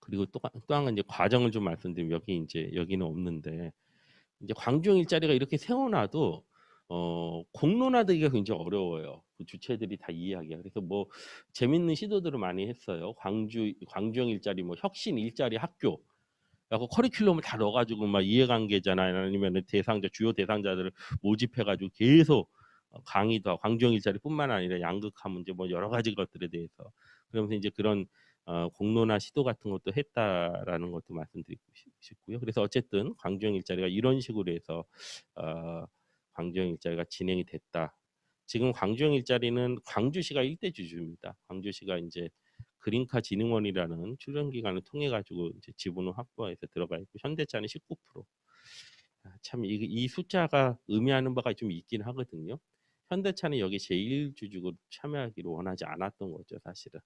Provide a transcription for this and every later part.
그리고 또 한 가지 이제 과정을 좀 말씀드리면 여기 인제 여기는 없는데 이제 광주형 일자리가 이렇게 세워놔도 공론화되기가 굉장히 어려워요. 그 주체들이 다 이해하기가. 그래서 뭐 재밌는 시도들을 많이 했어요. 광주형 일자리 뭐 혁신 일자리 학교 라고 커리큘럼을 다 넣어 가지고 막 이해관계자나 아니면은 대상자 주요 대상자들을 모집해 가지고 계속 강의도 하고 광주형 일자리뿐만 아니라 양극화 문제 뭐 여러 가지 것들에 대해서 그러면서 이제 그런 공론화 시도 같은 것도 했다라는 것도 말씀드리고 싶고요. 그래서 어쨌든 광주형 일자리가 이런 식으로 해서 어 광주형 일자리가 진행이 됐다. 지금 광주형 일자리는 광주시가 일대 주주입니다. 광주시가 인제 그린카 진흥원이라는 출연 기관을 통해 가지고 이제 지분을 확보해서 들어가 있고 현대차는 19%. 참 이 숫자가 의미하는 바가 좀 있긴 하거든요. 현대차는 여기 제1주주로 참여하기를 원하지 않았던 거죠, 사실은.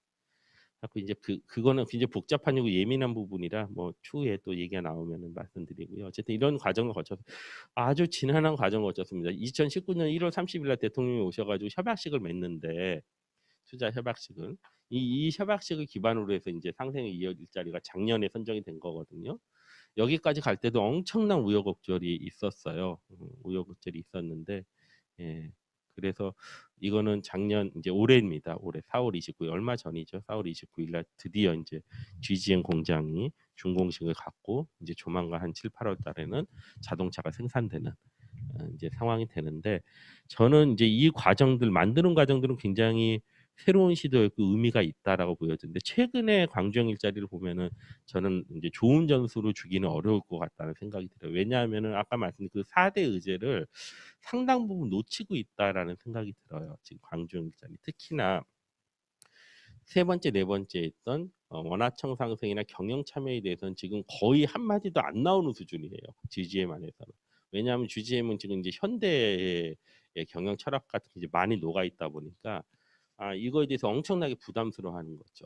그래갖고 이제 그거는 굉장히 복잡하고 예민한 부분이라 뭐 추후에 또 얘기가 나오면은 말씀드리고요. 어쨌든 이런 과정을 거쳐서 아주 지난한 과정을 거쳤습니다. 2019년 1월 30일 날 대통령이 오셔 가지고 협약식을 맺는데 투자 협약식을 이 협약식을 기반으로 해서 이제 상생의 2억 일자리가 작년에 선정이 된 거거든요. 여기까지 갈 때도 엄청난 우여곡절이 있었어요. 우여곡절이 있었는데 예. 그래서 이거는 작년 이제 올해입니다. 올해 4월 29일 얼마 전이죠. 4월 29일 날 드디어 이제 GGM 공장이 준공식을 갖고 이제 조만간 한 7, 8월 달에는 자동차가 생산되는 이제 상황이 되는데 저는 이제 이 과정들 만드는 과정들은 굉장히 새로운 시도였고 의미가 있다라고 보여지는데 최근에 광주형 일자리를 보면은 저는 이제 좋은 점수로 주기는 어려울 것 같다는 생각이 들어요. 왜냐하면은 아까 말씀드린 그 4대 의제를 상당 부분 놓치고 있다라는 생각이 들어요. 지금 광주형 일자리 특히나 세 번째, 네 번째 있던 원화청 상승이나 경영 참여에 대해서는 지금 거의 한 마디도 안 나오는 수준이에요. GGM 안에서는. 왜냐하면 GGM은 지금 이제 현대의 경영 철학 같은 게 이제 많이 녹아 있다 보니까 이거에 대해서 엄청나게 부담스러워하는 거죠.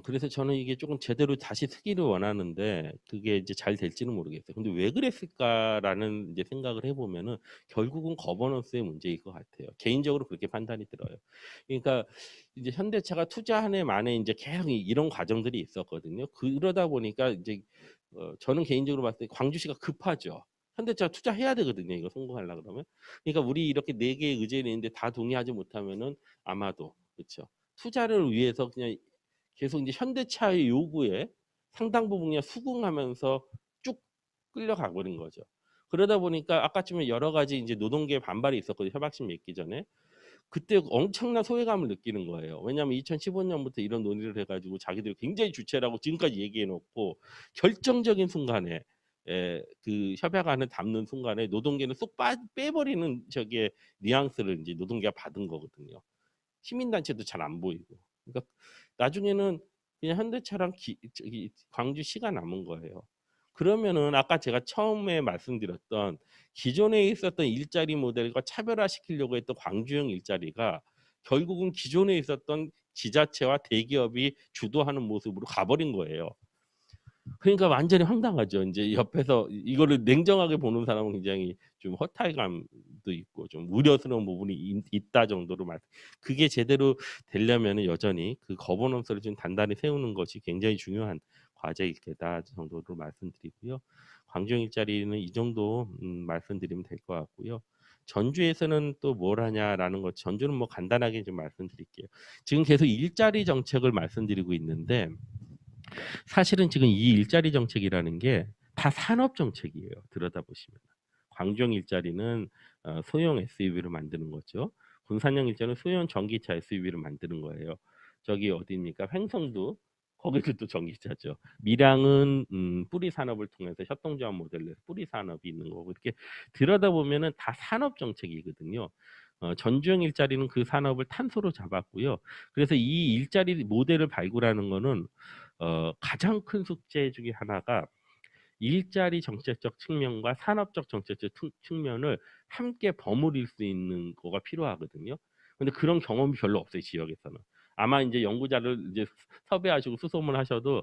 그래서 저는 이게 조금 제대로 다시 쓰기를 원하는데 그게 이제 잘 될지는 모르겠어요. 근데 '왜 그랬을까?'라는 이제 생각을 해 보면은 결국은 거버넌스의 문제일 것 같아요. 개인적으로 그렇게 판단이 들어요. 그러니까 이제 현대차가 투자 한 해 만에 인제 계속 이런 과정들이 있었거든요. 그러다 보니까 이제 저는 개인적으로 봤을 때 광주시가 급하죠. 현대차가 투자해야 되거든요, 이거 성공하려 그러면. 그러니까 우리 이렇게 4 개의 의제를 냈는데 다 동의하지 못하면은 아마도 그쵸. 투자를 위해서 그냥 계속 이제 현대차의 요구에 상당 부분 그냥 수긍하면서 쭉 끌려가 버린 거죠. 그러다 보니까 아까쯤에 여러 가지 이제 노동계의 반발이 있었거든요. 협약식 맺기 전에. 그때 엄청난 소외감을 느끼는 거예요. 왜냐하면 2015년부터 이런 논의를 해가지고 자기들이 굉장히 주체라고 지금까지 얘기해 놓고 결정적인 순간에 그 협약안을 담는 순간에 노동계는 쏙 빼버리는 저게 뉘앙스를 이제 노동계가 받은 거거든요. 시민단체도 잘 안 보이고. 그러니까 나중에는 그냥 현대차랑 저기 광주시가 남은 거예요. 그러면은 아까 제가 처음에 말씀드렸던 기존에 있었던 일자리 모델과 차별화시키려고 했던 광주형 일자리가 결국은 기존에 있었던 지자체와 대기업이 주도하는 모습으로 가버린 거예요. 그러니까 완전히 황당하죠. 인제 옆에서 이거를 냉정하게 보는 사람은 굉장히 좀 허탈감도 있고 좀 우려스러운 부분이 있다 정도로 그게 제대로 되려면은 여전히 그 거버넌스를 좀 단단히 세우는 것이 굉장히 중요한 과제일 거다 정도로 말씀드리고요. 광주형 일자리는 이 정도 말씀드리면 될 것 같고요. 전주에서는 또 뭘 하냐라는 것 전주는 뭐 간단하게 좀 말씀드릴게요. 지금 계속 일자리 정책을 말씀드리고 있는데 사실은 지금 이 일자리 정책이라는 게 다 산업 정책이에요. 들여다보시면. 광주형 일자리는 소형 SUV를 만드는 거죠. 군산형 일자리는 소형 전기차 SUV를 만드는 거예요. 저기 어디입니까? 횡성도 거기도 또 전기차죠. 밀양은 뿌리 산업을 통해서 협동조합 모델로 뿌리 산업이 있는 거고 이렇게 들여다보면은 다 산업 정책이거든요. 전주형 일자리는 그 산업을 탄소로 잡았고요. 그래서 이 일자리 모델을 발굴하는 거는 가장 큰 숙제 중에 하나가 일자리 정책적 측면과 산업적 정책적 측면을 함께 버무릴 수 있는 거가 필요하거든요. 근데 그런 경험이 별로 없어요, 지역에서는. 아마 이제 연구자를 이제 섭외하시고 수소문 하셔도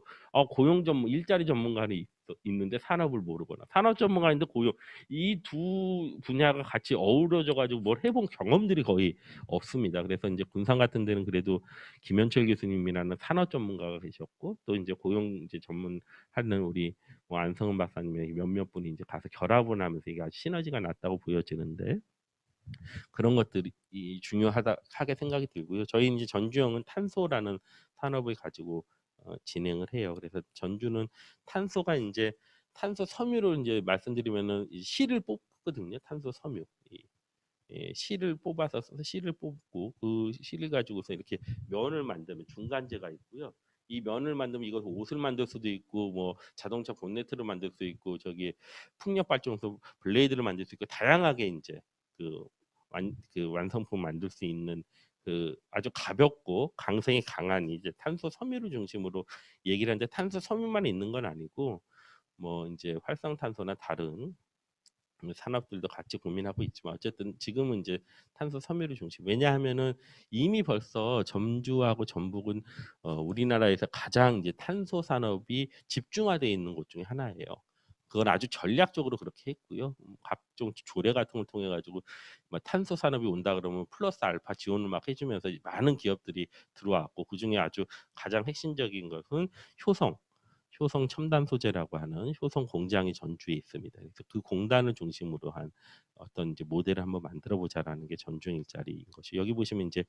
고용 전문 일자리 전문가는 있는데 산업을 모르거나 산업 전문가인데 고용 이 두 분야가 같이 어우러져 가지고 뭘 해본 경험들이 거의 없습니다. 그래서 이제 군산 같은 데는 그래도 김현철 교수님이라는 산업 전문가가 계셨고 또 이제 고용 이제 전문하는 우리 뭐 안성은 박사님의 몇몇 분이 이제 가서 결합을 하면서 이게 아주 시너지가 났다고 보여지는데 그런 것들이 중요하다 하게 생각이 들고요. 저희 이제 전주형은 탄소라는 산업을 가지고 진행을 해요. 그래서 전주는 탄소가 이제 탄소 섬유를 이제 말씀드리면은 이 실을 뽑거든요. 탄소 섬유. 실을 뽑아서 실을 뽑고 그 실을 가지고서 이렇게 면을 만드는 중간재가 있고요. 이 면을 만들면 이것을 옷을 만들 수도 있고 뭐 자동차 본네트를 만들 수 있고 저기 풍력 발전소 블레이드를 만들 수 있고 다양하게 이제 그, 그 완성품 만들 수 있는 그 아주 가볍고 강성이 강한 이제 탄소 섬유를 중심으로 얘기를 하는데 탄소 섬유만 있는 건 아니고 뭐 이제 활성탄소나 다른 산업들도 같이 고민하고 있지만 어쨌든 지금은 이제 탄소 섬유를 중심. 왜냐하면은 이미 벌써 전주하고 전북은 우리나라에서 가장 이제 탄소 산업이 집중화되어 있는 곳 중에 하나예요. 그건 아주 전략적으로 그렇게 했고요. 각종 조례 같은 걸 통해 가지고 뭐 탄소 산업이 온다 그러면 플러스 알파 지원을 막 해주면서 많은 기업들이 들어왔고 그 중에 아주 가장 핵심적인 것은 효성. 효성 첨단 소재라고 하는 효성 공장이 전주에 있습니다. 그래서 그 공단을 중심으로 한 어떤 이제 모델을 한번 만들어 보자라는 게 전주 일자리인 것이 여기 보시면 이제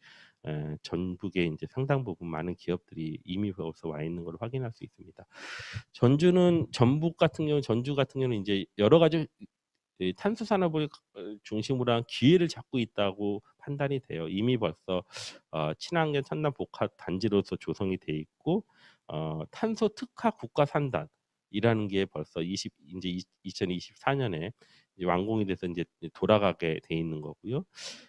전북에 이제 상당 부분 많은 기업들이 이미 벌써 와 있는 걸 확인할 수 있습니다. 전주는 전북 같은 경우 전주 같은 경우는 이제 여러 가지 탄소 산업을 중심으로 한 기회를 잡고 있다고 판단이 돼요. 이미 벌써 친환경 첨단 복합 단지로서 조성이 돼 있고 탄소 특화 국가 산단이라는 게 벌써 이제 2024년에 완공이 돼서 이제 돌아가게 돼 있는 거고요.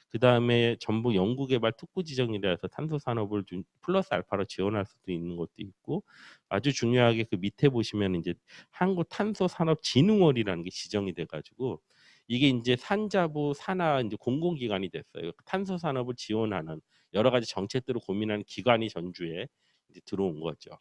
그 다음에 전북 연구개발 특구 지정이라 해서 탄소 산업을 플러스 알파로 지원할 수도 있는 것도 있고 아주 중요하게 그 밑에 보시면 이제 한국 탄소 산업 진흥원이라는 게 지정이 돼가지고 이게 이제 산자부 산하 이제 공공기관이 됐어요. 탄소 산업을 지원하는 여러 가지 정책들을 고민하는 기관이 전주에 이제 들어온 거죠.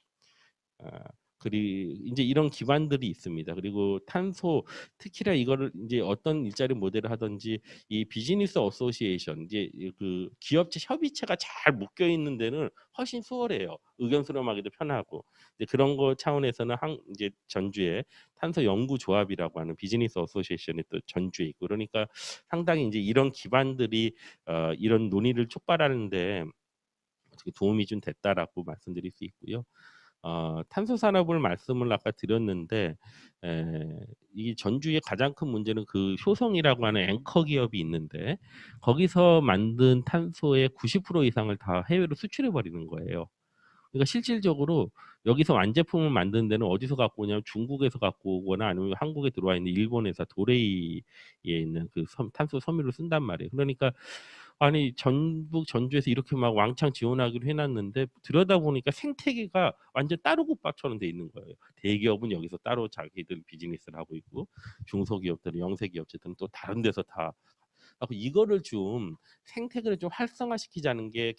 그리 이제 이런 기관들이 있습니다. 그리고 탄소 특히나 이거를 이제 어떤 일자리 모델을 하든지 이 비즈니스 어소시에이션 이제 그 기업체 협의체가 잘 묶여 있는 데는 훨씬 수월해요. 의견 수렴하기도 편하고. 이제 그런 거 차원에서는 이제 전주에 탄소 연구 조합이라고 하는 비즈니스 어소시에이션이 또 전주에 있고 그러니까 상당히 이제 이런 기관들이 이런 논의를 촉발하는데 어떻게 도움이 좀 됐다라고 말씀드릴 수 있고요. 탄소 산업을 말씀을 아까 드렸는데 이 전주의 가장 큰 문제는 그 효성이라고 하는 앵커 기업이 있는데 거기서 만든 탄소의 90% 이상을 다 해외로 수출해 버리는 거예요. 그러니까 실질적으로 여기서 완제품을 만드는 데는 어디서 갖고 오냐면 중국에서 갖고 오거나 아니면 한국에 들어와 있는 일본 회사 도레이에 있는 그 탄소 섬유를 쓴단 말이에요. 그러니까 아니 전북 전주에서 이렇게 막 왕창 지원하기로 해놨는데 들여다보니까 생태계가 완전 따로 국밥처럼 돼 있는 거예요. 대기업은 여기서 따로 자기들 비즈니스를 하고 있고 중소기업들은 영세기업체들은 또 다른 데서 다 하고 이거를 좀 생태계를 좀 활성화시키자는 게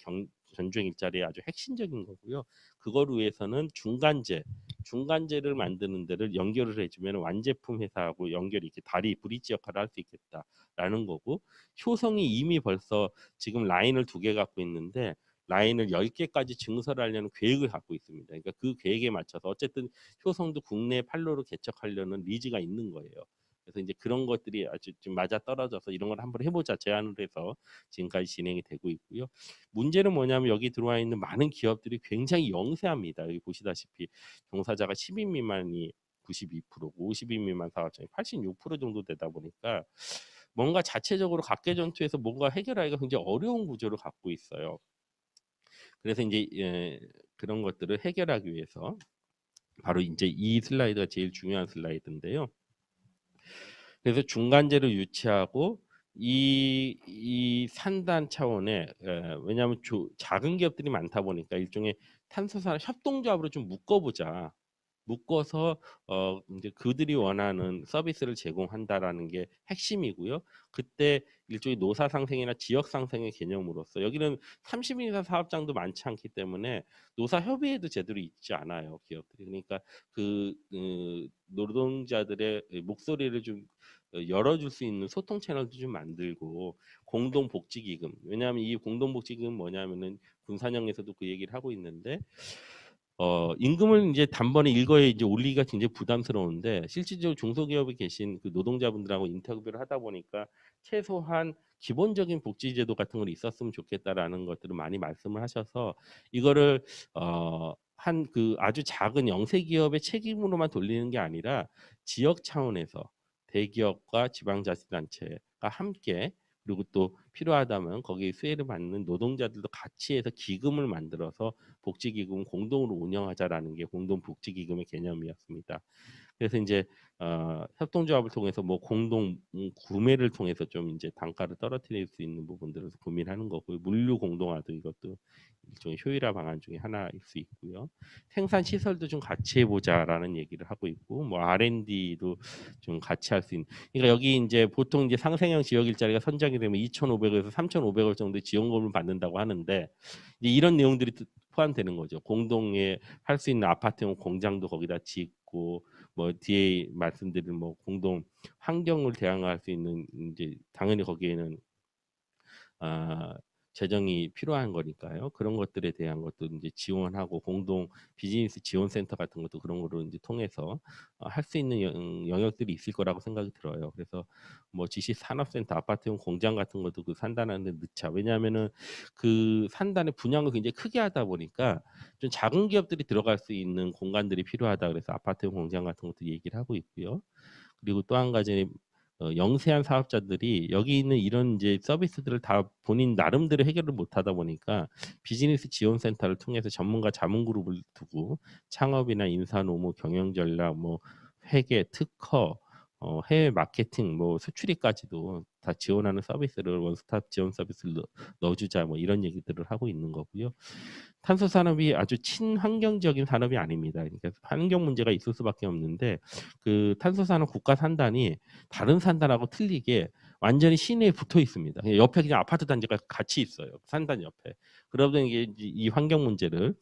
전주행 일자리의 아주 핵심적인 거고요. 그걸 위해서는 중간재를 만드는 데를 연결을 해주면 완제품 회사하고 연결이 이렇게 다리 브릿지 역할을 할 수 있겠다라는 거고 효성이 이미 벌써 지금 라인을 2개 갖고 있는데 라인을 10개까지 증설하려는 계획을 갖고 있습니다. 그러니까 그 계획에 맞춰서 어쨌든 효성도 국내 판로로 개척하려는 니즈가 있는 거예요. 그래서 이제 그런 것들이 아주 좀 맞아 떨어져서 이런 걸 한번 해보자 제안을 해서 지금까지 진행이 되고 있고요. 문제는 뭐냐면 여기 들어와 있는 많은 기업들이 굉장히 영세합니다. 여기 보시다시피 종사자가 10인 미만이 92%고 50인 미만 사업장이 86% 정도 되다 보니까 뭔가 자체적으로 각계전투에서 뭔가 해결하기가 굉장히 어려운 구조를 갖고 있어요. 그래서 이제 그런 것들을 해결하기 위해서 바로 이제 이 슬라이드가 제일 중요한 슬라이드인데요. 그래서 중간재를 유치하고 이 산단 차원에 왜냐하면 작은 기업들이 많다 보니까 일종의 탄소산업 협동조합으로 좀 묶어보자. 묶어서 이제 그들이 원하는 서비스를 제공한다라는 게 핵심이고요. 그때 일종의 노사 상생이나 지역 상생의 개념으로서 여기는 30인 이상 사업장도 많지 않기 때문에 노사 협의회도 제대로 있지 않아요, 기업들이. 그러니까 그 노동자들의 목소리를 좀 열어줄 수 있는 소통 채널도 좀 만들고 공동 복지 기금. 왜냐하면 이 공동 복지 기금 뭐냐면은 군산형에서도 그 얘기를 하고 있는데 임금을 이제 단번에 일거에 이제 올리기가 굉장히 부담스러운데 실질적으로 중소기업에 계신 그 노동자분들하고 인터뷰를 하다 보니까 최소한 기본적인 복지제도 같은 건 있었으면 좋겠다라는 것들을 많이 말씀을 하셔서 이거를 한 그 아주 작은 영세 기업의 책임으로만 돌리는 게 아니라 지역 차원에서 대기업과 지방자치단체가 함께 그리고 또 필요하다면 거기에 수혜를 받는 노동자들도 같이 해서 기금을 만들어서 복지기금 공동으로 운영하자라는 게 공동복지기금의 개념이었습니다. 그래서 이제 협동조합을 통해서 뭐 공동 구매를 통해서 좀 이제 단가를 떨어뜨릴 수 있는 부분들을 고민하는 거고요. 물류 공동화도 이것도 일종의 효율화 방안 중에 하나일 수 있고요. 생산 시설도 좀 같이 해보자라는 얘기를 하고 있고, 뭐 R&D도 좀 같이 할 수 있는. 그러니까 여기 이제 보통 이제 상생형 지역 일자리가 선정이 되면 2,500에서 3,500원 정도의 지원금을 받는다고 하는데 이제 이런 내용들이 포함되는 거죠. 공동에 할 수 있는 아파트형 공장도 거기다 짓고 뭐 뒤에 말씀드린 뭐 공동 환경을 대항할 수 있는 이제 당연히 거기에는 아 재정이 필요한 거니까요. 그런 것들에 대한 것도 이제 지원하고 공동 비즈니스 지원 센터 같은 것도 그런 거로 이제 통해서 할 수 있는 영역들이 있을 거라고 생각이 들어요. 그래서 뭐 지시 산업센터 아파트용 공장 같은 것도 그 산단하는 데 넣자. 왜냐하면은 그 산단의 분양을 굉장히 크게 하다 보니까 좀 작은 기업들이 들어갈 수 있는 공간들이 필요하다 그래서 아파트용 공장 같은 것도 얘기를 하고 있고요. 그리고 또 한 가지는 영세한 사업자들이 여기 있는 이런 이제 서비스들을 다 본인 나름대로 해결을 못하다 보니까 비즈니스 지원 센터를 통해서 전문가 자문 그룹을 두고 창업이나 인사 노무 경영 전략 뭐 회계 특허 해외 마케팅 뭐 수출입까지도 다 지원하는 서비스를 원스톱 지원 서비스를 넣어주자 뭐 이런 얘기들을 하고 있는 거고요. 탄소 산업이 아주 친환경적인 산업이 아닙니다. 그러니까 환경 문제가 있을 수밖에 없는데 그 탄소 산업 국가 산단이 다른 산단하고 틀리게 완전히 시내에 붙어 있습니다. 그냥 옆에 그냥 아파트 단지가 같이 있어요. 산단 옆에. 그러다 이게 이 환경 문제를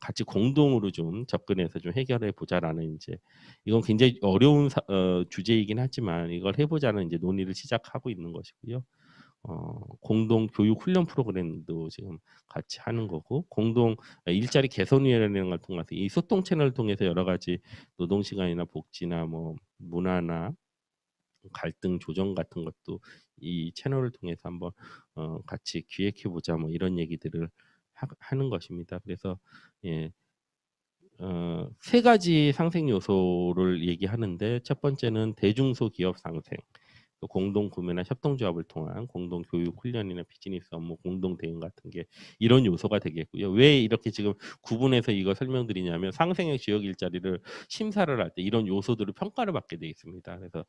같이 공동으로 좀 접근해서 좀 해결해 보자라는 이제 이건 굉장히 어려운 주제이긴 하지만 이걸 해보자는 이제 논의를 시작하고 있는 것이고요. 공동 교육 훈련 프로그램도 지금 같이 하는 거고 공동 일자리 개선위원회라는 걸 통해서 이 소통 채널을 통해서 여러 가지 노동 시간이나 복지나 뭐 문화나 갈등 조정 같은 것도 이 채널을 통해서 한번 같이 기획해 보자 뭐 이런 얘기들을 하는 것입니다. 그래서 예. 세 가지 상생 요소를 얘기하는데 첫 번째는 대중소기업 상생, 또 공동 구매나 협동조합을 통한 공동 교육 훈련이나 비즈니스 업무 공동 대응 같은 게 이런 요소가 되겠고요. 왜 이렇게 지금 구분해서 이거 설명드리냐면 상생형 지역 일자리를 심사를 할 때 이런 요소들을 평가를 받게 돼 있습니다. 그래서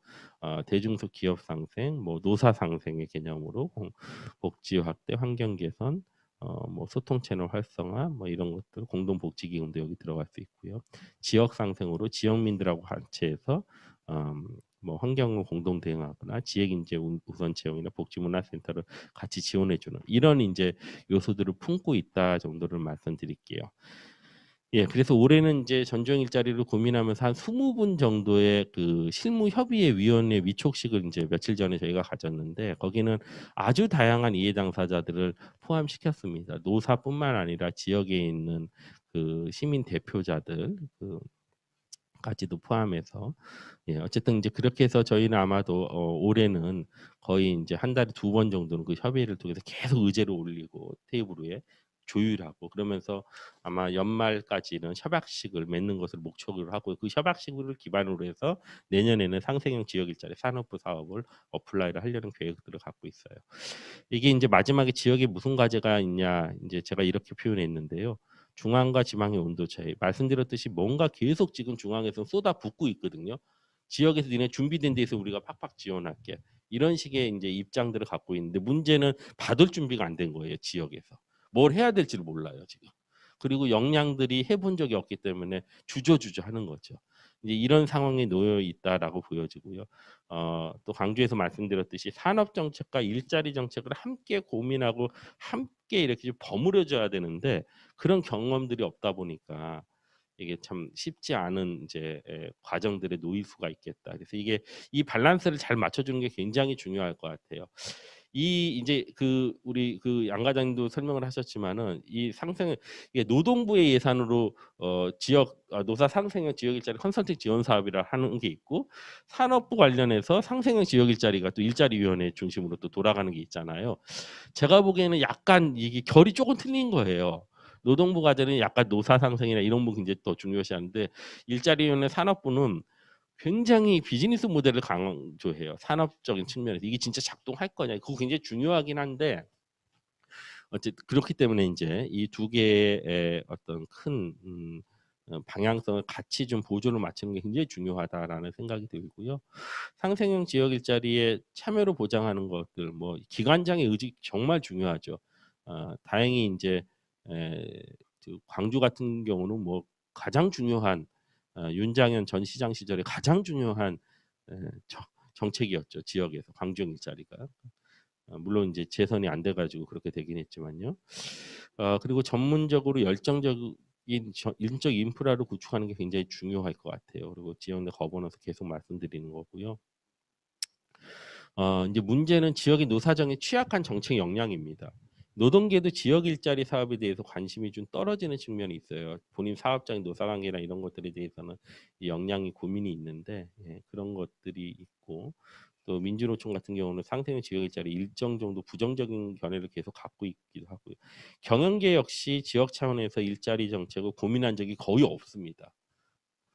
대중소 기업 상생, 뭐 노사 상생의 개념으로 복지 확대, 환경 개선, 뭐 소통 채널 활성화 뭐 이런 것들 공동 복지 기금도 여기 들어갈 수 있고요. 지역 상생으로 지역민들하고 같이 해서 뭐 환경을 공동 대응하거나 지역 인재 우선 채용이나 복지문화센터를 같이 지원해 주는 이런 이제 요소들을 품고 있다 정도를 말씀드릴게요. 예, 그래서 올해는 이제 전종 일자리를 고민하면서 한 20분 정도의 그 실무 협의회 위원회 위촉식을 이제 며칠 전에 저희가 가졌는데 거기는 아주 다양한 이해 당사자들을 포함시켰습니다. 노사뿐만 아니라 지역에 있는 그 시민 대표자들 까지도 포함해서 예, 어쨌든 이제 그렇게 해서 저희는 아마도 올해는 거의 이제 한 달에 2번 정도는 그 협의회를 통해서 계속 의제를 올리고 테이블 위에 조율하고 그러면서 아마 연말까지는 협약식을 맺는 것을 목표로 하고 그 협약식을 기반으로 해서 내년에는 상생형 지역 일자리 산업부 사업을 어플라이를 하려는 계획들을 갖고 있어요. 이게 이제 마지막에 지역에 무슨 과제가 있냐 이제 제가 이렇게 표현했는데요. 중앙과 지방의 온도 차이. 말씀드렸듯이 뭔가 계속 지금 중앙에서 쏟아붓고 있거든요. 지역에서 니네 준비된 데에서 우리가 팍팍 지원할게. 이런 식의 이제 입장들을 갖고 있는데 문제는 받을 준비가 안 된 거예요. 지역에서. 뭘 해야 될지를 몰라요, 지금. 그리고 역량들이 해본 적이 없기 때문에 주저주저 하는 거죠. 이제 이런 상황에 놓여 있다라고 보여지고요. 또 강조해서 말씀드렸듯이 산업 정책과 일자리 정책을 함께 고민하고 함께 이렇게 좀 버무려져야 되는데 그런 경험들이 없다 보니까 이게 참 쉽지 않은 이제 과정들에 놓일 수가 있겠다. 그래서 이게 이 밸런스를 잘 맞춰주는 게 굉장히 중요할 것 같아요. 이 이제 우리 양 과장님도 설명을 하셨지만은 이 상생 이게 노동부의 예산으로 지역 노사 상생형 지역 일자리 컨설팅 지원 사업이라 하는 게 있고 산업부 관련해서 상생형 지역 일자리가 또 일자리위원회 중심으로 또 돌아가는 게 있잖아요. 제가 보기에는 약간 이게 결이 조금 틀린 거예요. 노동부 과제는 약간 노사 상생이나 이런 부분 굉장히 더 중요시하는데 일자리위원회 산업부는 굉장히 비즈니스 모델을 강조해요. 산업적인 측면에서 이게 진짜 작동할 거냐 그거 굉장히 중요하긴 한데 어쨌든 그렇기 때문에 이제 이 두 개의 어떤 큰 방향성을 같이 좀 보조를 맞추는 게 굉장히 중요하다라는 생각이 들고요. 상생형 지역 일자리에 참여를 보장하는 것들 뭐 기관장의 의지 정말 중요하죠. 다행히 이제 광주 같은 경우는 뭐 가장 중요한 윤장현 전 시장 시절에 가장 중요한 정책이었죠. 지역에서 광주형 일자리가. 물론 이제 재선이 안 돼가지고 그렇게 되긴 했지만요. 그리고 전문적으로 열정적인 인적 인프라를 구축하는 게 굉장히 중요할 것 같아요. 그리고 지역 내 거버넌스 계속 말씀드리는 거고요. 이제 문제는 지역의 노사정에 취약한 정책 역량입니다. 노동계도 지역 일자리 사업에 대해서 관심이 좀 떨어지는 측면이 있어요. 본인 사업장의 노사관계나 이런 것들에 대해서는 이 역량이 고민이 있는데 그런 것들이 있고 또 민주노총 같은 경우는 상생형 지역 일자리 일정 정도 부정적인 견해를 계속 갖고 있기도 하고요. 경영계 역시 지역 차원에서 일자리 정책을 고민한 적이 거의 없습니다.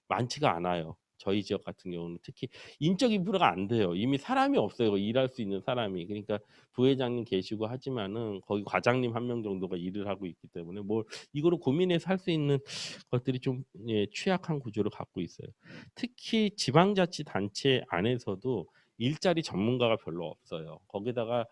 많지가 않아요. 저희 지역 같은 경우는 특히 인적 인프라가 안 돼요. 이미 사람이 없어요. 일할 수 있는 사람이. 그러니까 부회장님 계시고 하지만은 거기 과장님 한 명 정도가 일을 하고 있기 때문에 뭘 이거를 고민해서 할 수 있는 것들이 좀 취약한 구조를 갖고 있어요. 특히 지방자치단체 안에서도 일자리 전문가가 별로 없어요. 거기다가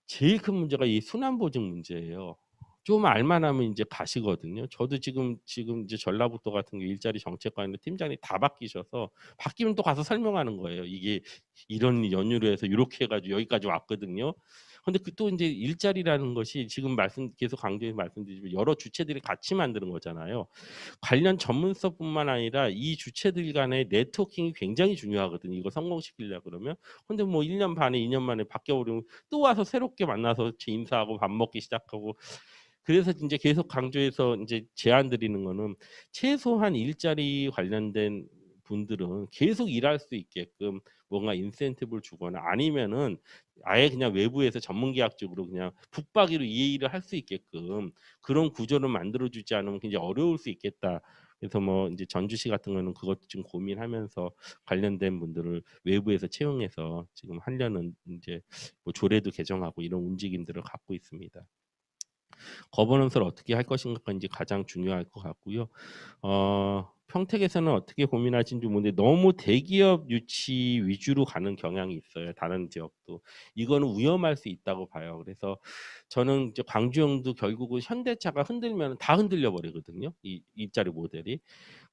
제일 큰 문제가 이 순환보증 문제예요. 좀 알만하면 이제 가시거든요. 저도 지금 이제 전라북도 같은 게 일자리 정책관이나 팀장이 다 바뀌셔서 바뀌면 또 가서 설명하는 거예요. 이게 이런 연유로 해서 이렇게 해가지고 여기까지 왔거든요. 근데 또 이제 일자리라는 것이 지금 계속 강조해서 말씀드리지만 여러 주체들이 같이 만드는 거잖아요. 관련 전문성뿐만 아니라 이 주체들 간의 네트워킹이 굉장히 중요하거든요. 이거 성공시키려 그러면. 근데 뭐 1년 반에 2년 만에 바뀌어버리면 또 와서 새롭게 만나서 인사하고 밥 먹기 시작하고 그래서 이제 계속 강조해서 이제 제안 드리는 거는 최소한 일자리 관련된 분들은 계속 일할 수 있게끔 뭔가 인센티브를 주거나 아니면은 아예 그냥 외부에서 전문계약적으로 그냥 붙박이로 이 일을 할 수 있게끔 그런 구조를 만들어주지 않으면 굉장히 어려울 수 있겠다. 그래서 뭐 이제 전주시 같은 거는 그것도 지금 고민하면서 관련된 분들을 외부에서 채용해서 지금 하려는 이제 뭐 조례도 개정하고 이런 움직임들을 갖고 있습니다. 거버넌스를 어떻게 할 것인가가 이제 가장 중요할 것 같고요. 평택에서는 어떻게 고민하신지 모르는데 너무 대기업 유치 위주로 가는 경향이 있어요. 다른 지역도 이거는 위험할 수 있다고 봐요. 그래서 저는 이제 광주형도 결국은 현대차가 흔들면 다 흔들려 버리거든요. 이 일자리 모델이.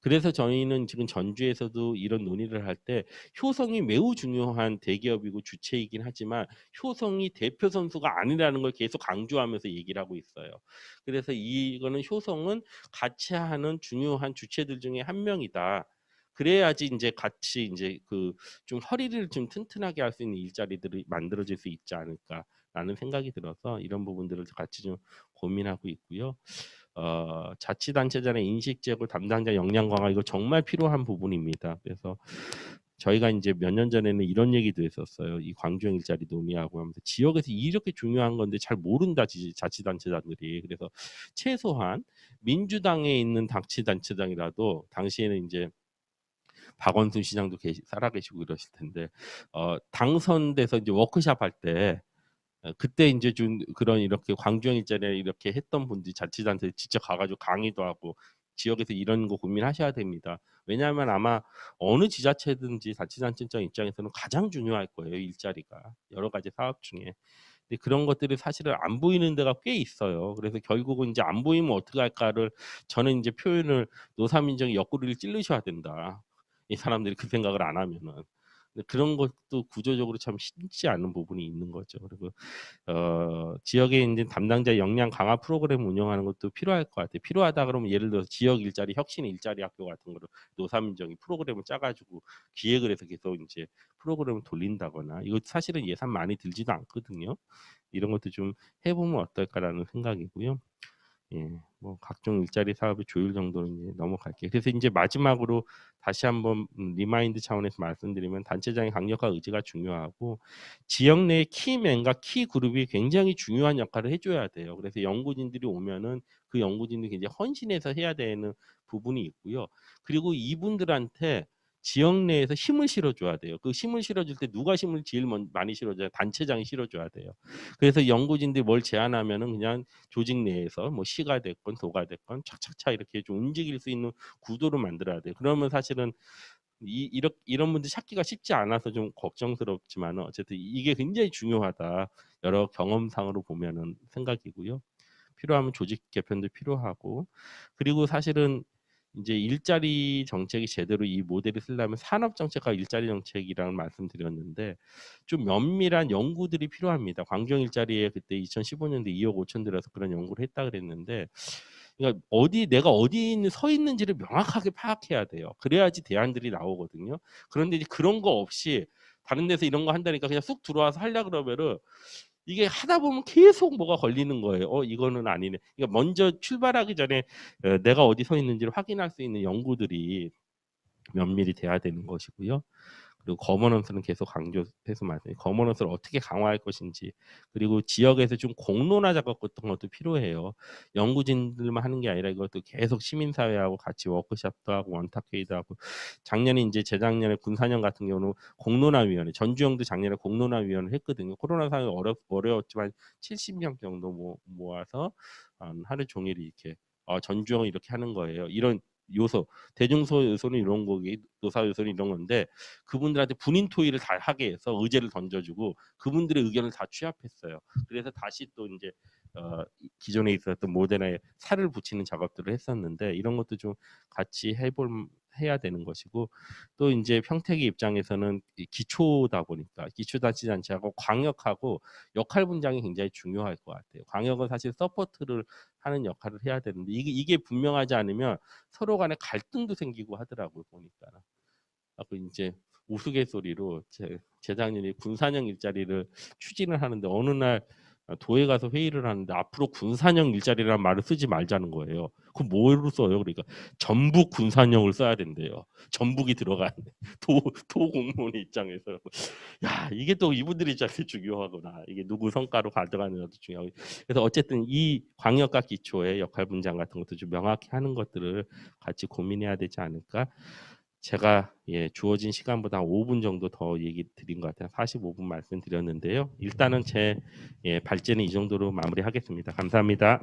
그래서 저희는 지금 전주에서도 이런 논의를 할 때 효성이 매우 중요한 대기업이고 주체이긴 하지만 효성이 대표 선수가 아니라는 걸 계속 강조하면서 얘기를 하고 있어요. 그래서 이거는 효성은 같이 하는 중요한 주체들 중에 한 명이다. 그래야지 이제 같이 이제 좀 허리를 좀 튼튼하게 할 수 있는 일자리들이 만들어질 수 있지 않을까라는 생각이 들어서 이런 부분들을 같이 좀 고민하고 있고요. 자치단체장의 인식 제고 담당자 역량 강화 이거 정말 필요한 부분입니다. 그래서 저희가 이제 몇 년 전에는 이런 얘기도 했었어요. 이 광주형 일자리 논의하고 하면서 지역에서 이렇게 중요한 건데 잘 모른다 자치단체장들이. 그래서 최소한 민주당에 있는 자치단체장이라도 당시에는 이제 박원순 시장도 살아계시고 이러실 텐데 당선돼서 이제 워크숍 할 때 그때 이제 좀 그런 이렇게 광주형 일자리 이렇게 했던 분들이 자치단체 직접 가가지고 강의도 하고 지역에서 이런 거 고민하셔야 됩니다. 왜냐하면 아마 어느 지자체든지 자치단체장 입장에서는 가장 중요할 거예요 일자리가 여러 가지 사업 중에. 근데 그런 것들이 사실은 안 보이는 데가 꽤 있어요. 그래서 결국은 이제 "안 보이면 어떻게 할까?"를 저는 이제 표현을 "노사민정이 옆구리를 찌르셔야 된다." 이 사람들이 그 생각을 안 하면은. 근데 그런 것도 구조적으로 참 쉽지 않은 부분이 있는 거죠. 그리고 지역에 있는 담당자 역량 강화 프로그램 운영하는 것도 필요할 것 같아요. 필요하다 그러면 예를 들어서 지역 일자리, 혁신 일자리 학교 같은 거를 노사민정이 프로그램을 짜 가지고 기획을 해서 계속 인제 프로그램을 돌린다거나, 이거 사실은 예산 많이 들지도 않거든요. 이런 것도 좀 해 보면 어떨까라는 생각이고요. 예. 뭐 각종 일자리 사업의 조율 정도는 이제 넘어갈게요. 그래서 인제 마지막으로 다시 한번 리마인드 차원에서 말씀드리면, 단체장의 강력한 의지가 중요하고 지역 내의 키맨과 키 그룹이 굉장히 중요한 역할을 해 줘야 돼요. 그래서 연구진들이 오면은 그 연구진들이 굉장히 헌신해서 해야 되는 부분이 있고요. 그리고 이분들한테 지역 내에서 힘을 실어 줘야 돼요. 그 힘을 실어 줄 때 누가 힘을 제일 많이 실어 줘요? 단체장이 실어 줘야 돼요. 그래서 연구진들이 뭘 제안하면은 그냥 조직 내에서 뭐 시가 됐건 도가 됐건 착착착 이렇게 좀 움직일 수 있는 구도를 만들어야 돼요. 그러면 사실은 이런 분들 찾기가 쉽지 않아서 좀 걱정스럽지만은 어쨌든 이게 굉장히 중요하다. 여러 경험상으로 보면은 생각이고요. 필요하면 조직 개편도 필요하고, 그리고 사실은 인제 일자리 정책이 제대로 이 모델을 쓰려면 산업 정책과 일자리 정책이라는 말씀드렸는데, 좀 면밀한 연구들이 필요합니다. 광경 일자리에 그때 2015년도에 2억 5천 들여서 그런 연구를 했다 그랬는데, 그러니까 내가 어디 서 있는지를 명확하게 파악해야 돼요. 그래야지 대안들이 나오거든요. 그런데 이제 그런 거 없이 다른 데서 이런 거 한다니까 그냥 쑥 들어와서 하려 그러면은 이게 하다 보면 계속 뭐가 걸리는 거예요. 이거는 아니네. 그러니까 먼저 출발하기 전에 내가 어디 서 있는지를 확인할 수 있는 연구들이 면밀히 돼야 되는 것이고요. 그리고 거버넌스는 계속 강조해서 말씀드린, 거버넌스를 어떻게 강화할 것인지, 그리고 지역에서 좀 공론화 작업 같은 것도 필요해요. 연구진들만 하는 게 아니라 이것도 계속 시민사회하고 같이 워크숍도 하고 원탁회의도 하고, 작년에 인제 재작년에 군사년 같은 경우는 공론화위원회, 전주형도 작년에 공론화위원회를 했거든요. 코로나 상황이 어려웠지만 70명 정도 모아서 하루 종일 이렇게 전주형을 이렇게 하는 거예요. 이런 요소, 대중소 요소는 이런 거기, 노사 요소는 이런 건데, 그분들한테 분인 토의를 다 하게 해서 의제를 던져주고 그분들의 의견을 다 취합했어요. 그래서 다시 또 이제 기존에 있었던 모델에 살을 붙이는 작업들을 했었는데, 이런 것도 좀 같이 해야 되는 것이고, 또 이제 평택의 입장에서는 기초다 보니까 기초자치단체하고 광역하고 역할 분장이 굉장히 중요할 것 같아요. 광역은 사실 서포트를 하는 역할을 해야 되는데, 이게 분명하지 않으면 서로 간에 갈등도 생기고 하더라고요, 보니까. 그 이제 우스갯소리로 재작년에 군산형 일자리를 추진을 하는데, 어느 날 도에 가서 회의를 하는데 앞으로 군산형 일자리라는 말을 쓰지 말자는 거예요. 그럼 뭐로 써요? 그러니까 전북 군산형을 써야 된대요. 전북이 들어간 도 공무원 입장에서. 야, 이게 또 이분들 입장에서 중요하구나. 이게 누구 성과로 가져가는 것도 중요하고. 그래서 어쨌든 이 광역과 기초의 역할 분장 같은 것도 좀 명확히 하는 것들을 같이 고민해야 되지 않을까. 제가 주어진 시간보다 5분 정도 더 얘기 드린 것 같아요. 45분 말씀드렸는데요. 일단은 제 발제는 이 정도로 마무리하겠습니다. 감사합니다.